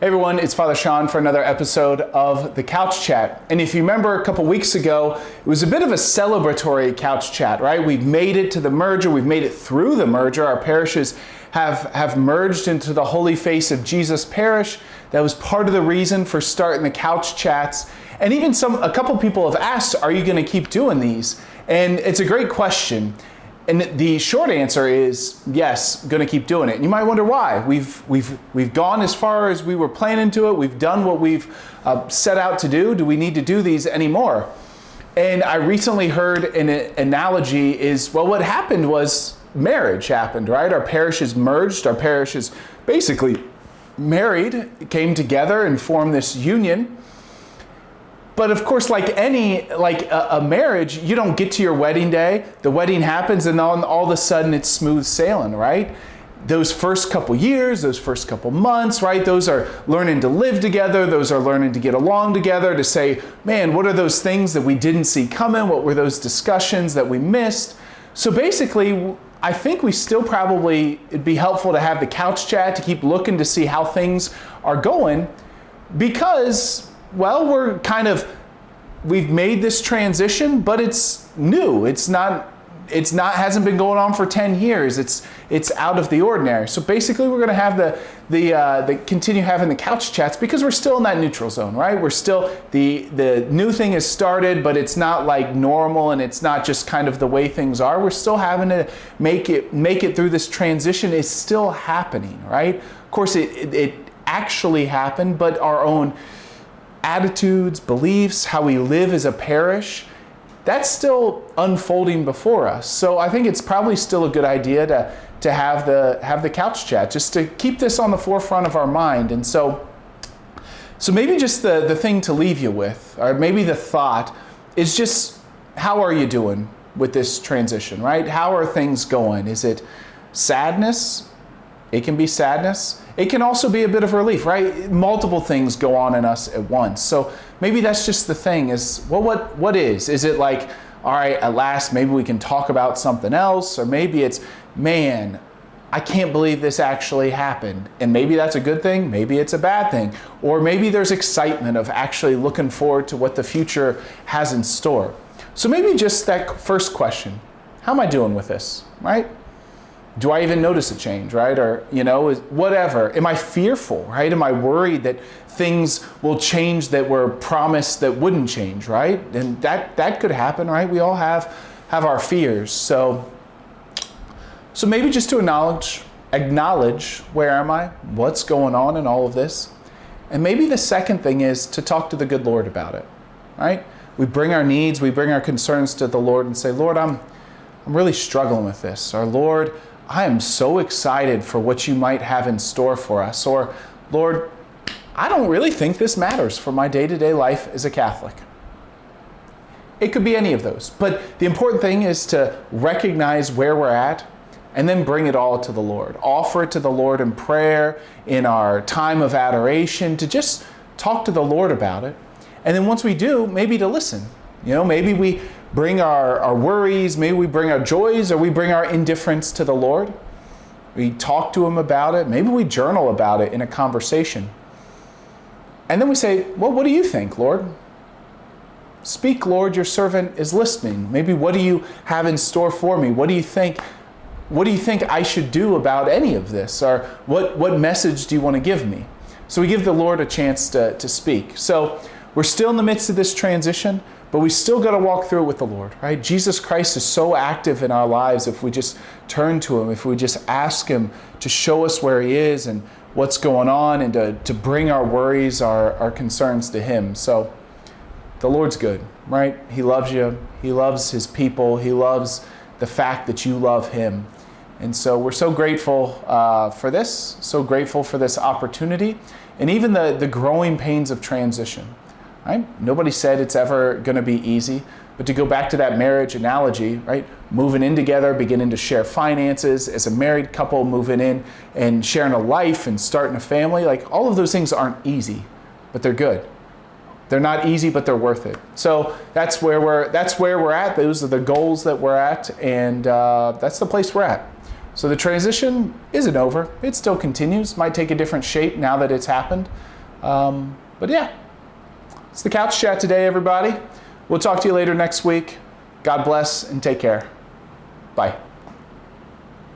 Hey everyone, it's Father Sean for another episode of the Couch Chat. And if you remember a couple weeks ago, it was a bit of a celebratory couch chat, right? We've made it to the merger, we've made it through the merger. Our parishes have merged into the Holy Face of Jesus Parish. That was part of the reason for starting the couch chats. And even a couple people have asked, are you going to keep doing these? And it's a great question. And the short answer is yes, going to keep doing it. And you might wonder why. We've gone as far as we were planning to it. We've done what we've set out to do. Do we need to do these anymore? And I recently heard an analogy is, well, what happened was marriage happened, right? Our parishes merged. Our parishes basically married, came together and formed this union. But of course, like a marriage, you don't get to your wedding day, the wedding happens, and all of a sudden it's smooth sailing, right? Those first couple years, those first couple months, right? Those are learning to live together. Those are learning to get along together, to say, man, what are those things that we didn't see coming? What were those discussions that we missed? So basically, I think we still probably, it'd be helpful to have the couch chat to keep looking to see how things are going, because well, we've made this transition, but it's new. Hasn't been going on for 10 years. It's out of the ordinary. So basically we're going to have the continue having the couch chats because we're still in that neutral zone, right? We're still, the new thing has started, but it's not like normal and it's not just kind of the way things are. We're still having to make it through this transition. Is still happening, right? Of course it actually happened, but our own attitudes, beliefs, how we live as a parish, that's still unfolding before us. So I think it's probably still a good idea to have the couch chat, just to keep this on the forefront of our mind. And so maybe just the thing to leave you with, or maybe the thought, is just how are you doing with this transition, right? How are things going? Is it sadness? It can be sadness. It can also be a bit of relief, right? Multiple things go on in us at once. So maybe that's just the thing is, well, what is? Is it like, all right, at last, maybe we can talk about something else? Or maybe it's, man, I can't believe this actually happened. And maybe that's a good thing. Maybe it's a bad thing. Or maybe there's excitement of actually looking forward to what the future has in store. So maybe just that first question, how am I doing with this, right? Do I even notice a change, right? Or, whatever. Am I fearful, right? Am I worried that things will change that were promised that wouldn't change, right? And that could happen, right? We all have our fears. So maybe just to acknowledge where am I? What's going on in all of this? And maybe the second thing is to talk to the good Lord about it, right? We bring our needs, we bring our concerns to the Lord and say, Lord, I'm really struggling with this. Or Lord, I am so excited for what you might have in store for us. Or, Lord, I don't really think this matters for my day-to-day life as a Catholic. It could be any of those. But the important thing is to recognize where we're at and then bring it all to the Lord. Offer it to the Lord in prayer, in our time of adoration, to just talk to the Lord about it. And then once we do, maybe to listen. Maybe we bring our worries, maybe we bring our joys, or we bring our indifference to the Lord. We talk to Him about it. Maybe we journal about it in a conversation. And then we say, well, what do you think, Lord? Speak, Lord, your servant is listening. Maybe what do you have in store for me? What do you think I should do about any of this? Or what message do you want to give me? So we give the Lord a chance to speak. So we're still in the midst of this transition, but we still got to walk through it with the Lord, right? Jesus Christ is so active in our lives if we just turn to Him, if we just ask Him to show us where He is and what's going on, and to bring our worries, our concerns to Him. So the Lord's good, right? He loves you. He loves His people. He loves the fact that you love Him. And so we're so grateful for this, so grateful for this opportunity, and even the growing pains of transition. Right? Nobody said it's ever going to be easy, but to go back to that marriage analogy, right? Moving in together, beginning to share finances as a married couple, moving in and sharing a life and starting a family, like all of those things aren't easy, but they're good. They're not easy, but they're worth it. So that's where we're at. Those are the goals that we're at, and that's the place we're at. So the transition isn't over. It still continues. Might take a different shape now that it's happened. But yeah, it's the Couch Chat today, everybody. We'll talk to you later next week. God bless and take care. Bye.